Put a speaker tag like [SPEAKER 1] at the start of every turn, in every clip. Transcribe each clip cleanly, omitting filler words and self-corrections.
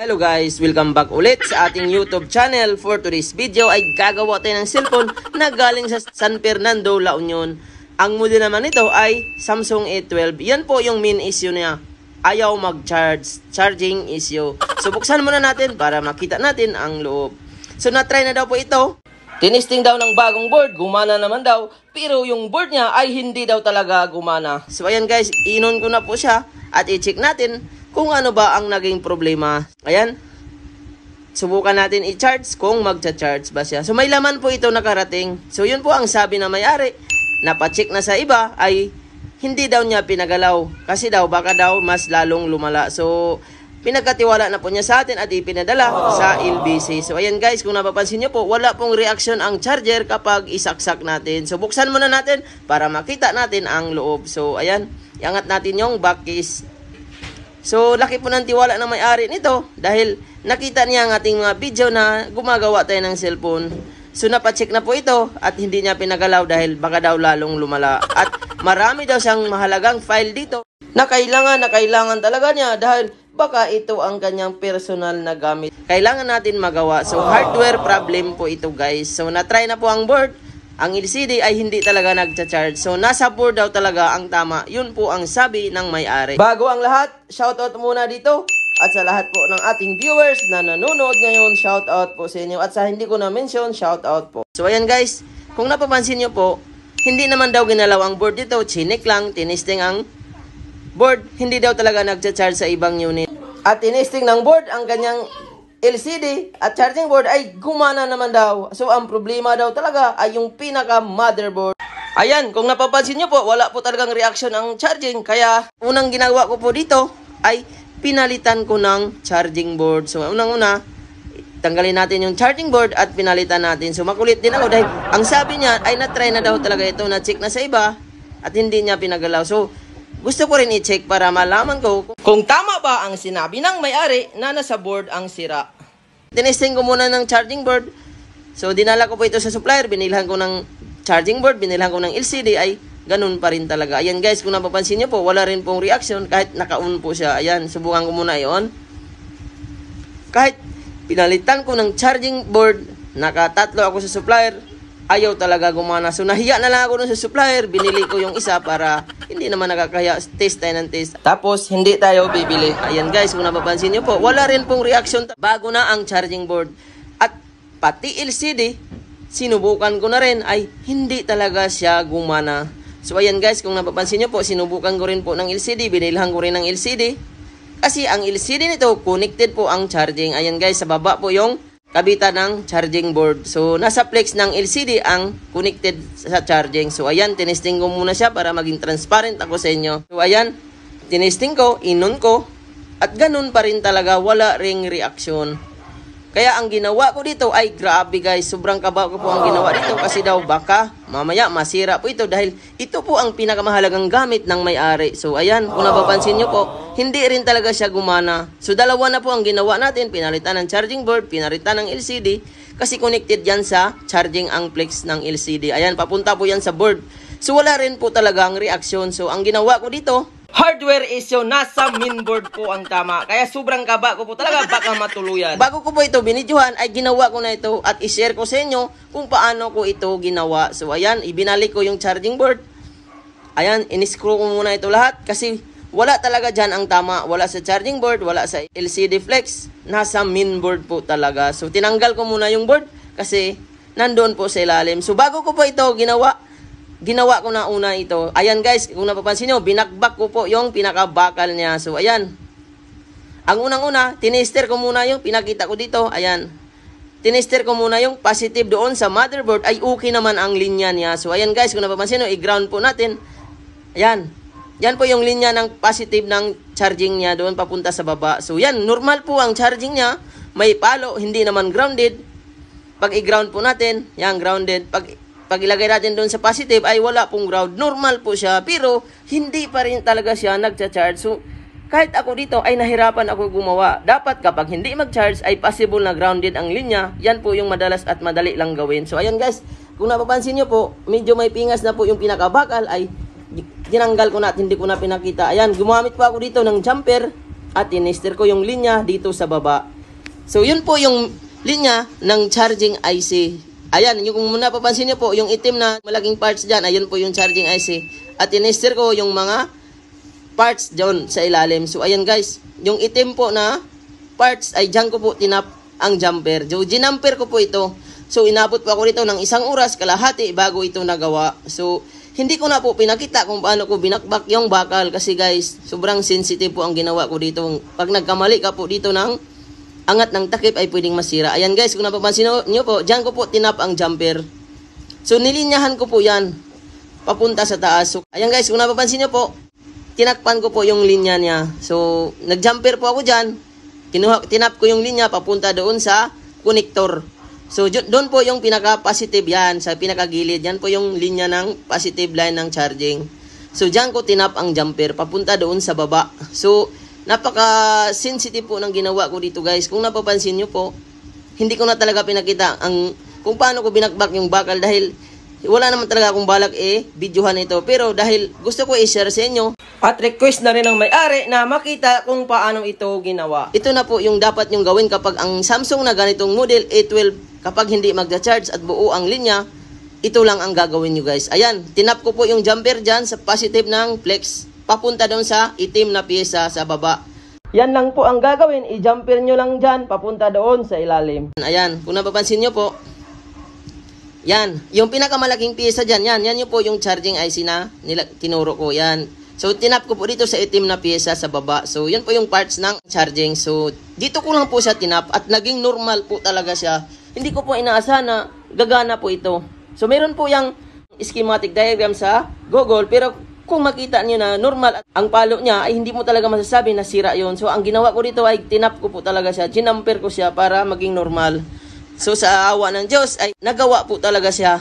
[SPEAKER 1] Hello guys, welcome back ulit sa ating YouTube channel. For today's video ay gagawa tayo ng cellphone na galing sa San Fernando, La Union. Ang model naman nito ay Samsung A12. Yan po yung main issue niya. Ayaw mag-charge, charging issue. So buksan muna natin para makita natin ang loob. So na-try na daw po ito. Tinisting daw ng bagong board, gumana naman daw. Pero yung board niya ay hindi daw talaga gumana. So ayan guys, inon ko na po siya at i-check natin kung ano ba ang naging problema. Ayan. Subukan natin i-charge kung magcha-charge ba siya. So may laman po ito nakarating. So yun po ang sabi na may-ari. Napacheck na sa iba ay hindi daw niya pinagalaw. Kasi daw baka daw mas lalong lumala. So pinagkatiwala na po niya sa atin at ipinadala sa LBC. So ayan guys, kung napapansin niyo po, wala pong reaction ang charger kapag isaksak natin. So buksan muna natin para makita natin ang loob. So ayan, iangat natin yung back case. So, laki po ng tiwala ng may-ari nito dahil nakita niya ang ating mga video na gumagawa tayo ng cellphone. So, napacheck na po ito at hindi niya pinagalaw dahil baka daw lalong lumala. At marami daw siyang mahalagang file dito na kailangan talaga niya dahil baka ito ang kanyang personal na gamit. Kailangan natin magawa. So, hardware problem po ito guys. So, na-try na po ang board. Ang LCD ay hindi talaga nagcha-charge. So, nasa board daw talaga ang tama. Yun po ang sabi ng may-ari. Bago ang lahat, shoutout muna dito. At sa lahat po ng ating viewers na nanonood ngayon, shoutout po sa inyo. At sa hindi ko na-mention, shoutout po. So, ayan guys. Kung napapansin nyo po, hindi naman daw ginalaw ang board dito. Chinik lang, tinisting ang board. Hindi daw talaga nagcha-charge sa ibang unit. At tinisting ng board ang kanyang LCD at charging board ay gumana naman daw. So, ang problema daw talaga ay yung pinaka-motherboard. Ayan, kung napapansin nyo po, wala po talagang reaction ang charging. Kaya, unang ginagawa ko po dito ay pinalitan ko ng charging board. So, unang-una, tanggalin natin yung charging board at pinalitan natin. So, makulit din ako dahil ang sabi niya ay na-try na daw talaga ito. Na-check na sa iba at hindi niya pinagalaw. So, gusto ko rin i-check para malaman ko kung tama ba ang sinabi ng may-ari na nasa board ang sira. Tinesting ko muna ng charging board. So, dinala ko po ito sa supplier. Binilhan ko ng charging board, binilhan ko ng LCD. Ay, ganun pa rin talaga. Ayan guys, kung napapansin nyo po, wala rin pong reaction kahit naka-on po siya. Ayan, subukan ko muna i-on. Kahit pinalitan ko ng charging board, nakatatlo ako sa supplier, ayaw talaga gumana. So, nahiya na lang ako dun sa supplier. Binili ko yung isa para hindi naman nakakaya. Test tayo ng test. Tapos, hindi tayo bibili. Ayan guys, kung napapansin nyo po, wala rin pong reaction bago na ang charging board. At pati LCD, sinubukan ko na rin, ay hindi talaga siya gumana. So, ayan guys, kung napapansin nyo po, sinubukan ko rin po ng LCD. Binilhan ko rin ng LCD. Kasi ang LCD nito, connected po ang charging. Ayan guys, sa baba po yung kabitan ng charging board. So, nasa flex ng LCD ang connected sa charging. So, ayan, tinesting ko muna siya para maging transparent ako sa inyo. So, ayan, tinesting ko, inon ko, at ganun pa rin talaga, wala ring reaction. Kaya ang ginawa ko dito ay grabe guys, sobrang kaba ko po ang ginawa dito kasi daw baka mamaya masira po ito dahil ito po ang pinakamahalagang gamit ng may-ari. So ayan, kung napapansin nyo po, hindi rin talaga siya gumana. So dalawa na po ang ginawa natin, pinalitan ng charging board, pinalitan ng LCD kasi connected yan sa charging ang flex ng LCD. Ayan, papunta po yan sa board. So wala rin po talaga ang reaksyon. So ang ginawa ko dito, hardware issue, nasa mainboard po ang tama. Kaya sobrang kaba ko po talaga, baka matuluyan. Bago ko po ito binidyohan, ay ginawa ko na ito at i-share ko sa inyo kung paano ko ito ginawa. So ayan, ibinalik ko yung charging board. Ayan, in-screw ko muna ito lahat kasi wala talaga dyan ang tama. Wala sa charging board, wala sa LCD flex. Nasa mainboard po talaga. So tinanggal ko muna yung board kasi nandoon po sa ilalim. So bago ko po ito ginawa ko na una ito. Ayan guys, kung napapansin nyo, binakbak ko po yung pinakabakal niya. So ayan. Ang unang-una, tinester ko muna yung pinakita ko dito. Ayan. Tinester ko muna yung positive doon sa motherboard. Ay okay naman ang linya niya. So ayan guys, kung napapansin nyo, i-ground po natin. Ayan. Yan po yung linya ng positive ng charging niya doon papunta sa baba. So yan, normal po ang charging niya. May palo, hindi naman grounded. Pag i-ground po natin, yan grounded. Pag ilagay natin doon sa positive ay wala pong ground. Normal po siya pero hindi pa rin talaga siya nagcha-charge. So kahit ako dito ay nahirapan ako gumawa. Dapat kapag hindi mag-charge ay possible na grounded ang linya. Yan po yung madalas at madali lang gawin. So ayan guys, kung napapansin nyo po, medyo may pingas na po yung pinakabakal ay tinanggal ko na at hindi ko na pinakita. Ayan, gumamit pa ako dito ng jumper at tinester ko yung linya dito sa baba. So yun po yung linya ng charging IC. Ayan, yung kung napapansin niyo po, yung itim na malaking parts dyan, ayun po yung charging IC. At tinester ko yung mga parts dyan sa ilalim. So ayan guys, yung itim po na parts ay dyan ko po tinap ang jumper. So ginamper ko po ito. So inabot po ako dito ng 1 oras kalahati bago ito nagawa. So hindi ko na po pinakita kung paano ko binakbak yung bakal kasi guys, sobrang sensitive po ang ginawa ko dito. Pag nagkamali ka po dito ng angat ng takip ay pwedeng masira. Ayan guys, kung napapansin nyo po, dyan ko po tinap ang jumper. So nilinyahan ko po yan papunta sa taas. So ayan guys, kung napapansin nyo po, tinakpan ko po yung linya niya. So nagjumper po ako dyan, tinap ko yung linya papunta doon sa connector. So, doon po yung pinaka-positive yan, sa pinaka-gilid. Yan po yung linya ng positive line ng charging. So, dyan ko tinap ang jumper, papunta doon sa baba. So, napaka-sensitive po ng ginawa ko dito guys. Kung napapansin nyo po, hindi ko na talaga pinakita kung paano ko binakbak yung bakal dahil wala naman talaga akong balak videohan ito. Pero dahil gusto ko i-share sa inyo at request na rin ng may-ari na makita kung paano ito ginawa. Ito na po yung dapat nyong gawin kapag ang Samsung na ganitong model A12, kapag hindi magda-charge at buo ang linya, ito lang ang gagawin nyo guys. Ayan, tinap ko po yung jumper dyan sa positive ng flex, papunta doon sa itim na pyesa sa baba. Yan lang po ang gagawin, i-jumper nyo lang dyan, papunta doon sa ilalim. Ayan, kung napapansin nyo po, yan, yung pinakamalaking pyesa dyan, yan yung po yung charging IC na tinuro ko, yan. So, tinap ko po dito sa itim na pyesa sa baba. So, yan po yung parts ng charging. So, dito ko lang po siya tinap at naging normal po talaga siya. Hindi ko po inaasahan na gagana po ito. So, meron po yung schematic diagram sa Google, pero kung makita niyo na normal ang palo niya, ay hindi mo talaga masasabi na sira yon. So, ang ginawa ko dito ay tinap ko po talaga siya, ginamper ko siya para maging normal. So, sa awa ng Diyos, ay nagawa po talaga siya.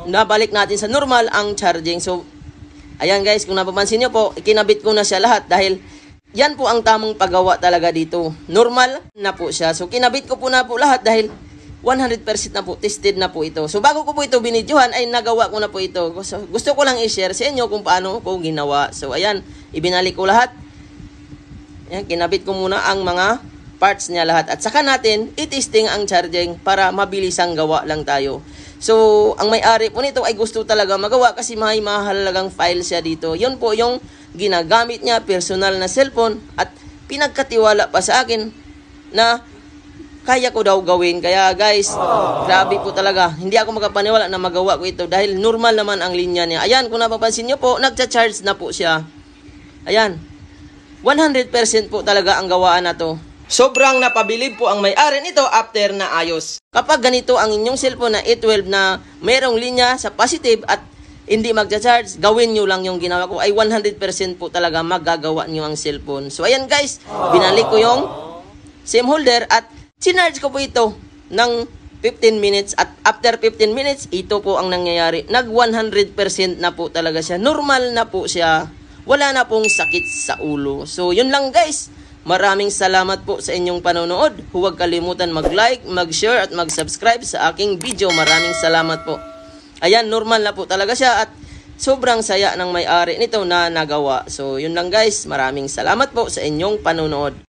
[SPEAKER 1] Nabalik natin sa normal ang charging. So, ayan guys, kung napapansin nyo po, ikinabit ko na siya lahat dahil yan po ang tamang paggawa talaga dito. Normal na po siya. So, kinabit ko po na po lahat dahil 100% na po, tested na po ito. So, bago ko po ito binidyohan, ay nagawa ko na po ito. So, gusto ko lang i-share sa inyo kung paano ko ginawa. So, ayan, ibinalik ko lahat. Ayan, kinabit ko muna ang mga parts niya lahat. At saka natin, i-testing ang charging para mabilisang gawa lang tayo. So, ang may-ari po nito ay gusto talaga magawa kasi may mahalagang file siya dito. Yun po yung ginagamit niya, personal na cellphone, at pinagkatiwala pa sa akin na kaya ko daw gawin. Kaya guys, grabe po talaga. Hindi ako makapaniwala na magawa ko ito dahil normal naman ang linya niya. Ayan, kung napapansin nyo po, nagcha-charge na po siya. Ayan, 100% po talaga ang gawaan na to. Sobrang napabilib po ang may-ari nito after na ayos. Kapag ganito ang inyong cellphone na A12 na mayroong linya sa positive at hindi magcha-charge, gawin nyo lang yung ginawa ko ay 100% po talaga magagawa nyo ang cellphone. So ayan guys, binalik ko yung SIM holder at sinarge ko po ito ng 15 minutes at after 15 minutes, ito po ang nangyayari. Nag 100% na po talaga siya. Normal na po siya. Wala na pong sakit sa ulo. So yun lang guys. Maraming salamat po sa inyong panonood. Huwag kalimutan mag-like, mag-share at mag-subscribe sa aking video. Maraming salamat po. Ayan, normal na po talaga siya at sobrang saya ng may-ari nito na nagawa. So, yun lang guys. Maraming salamat po sa inyong panonood.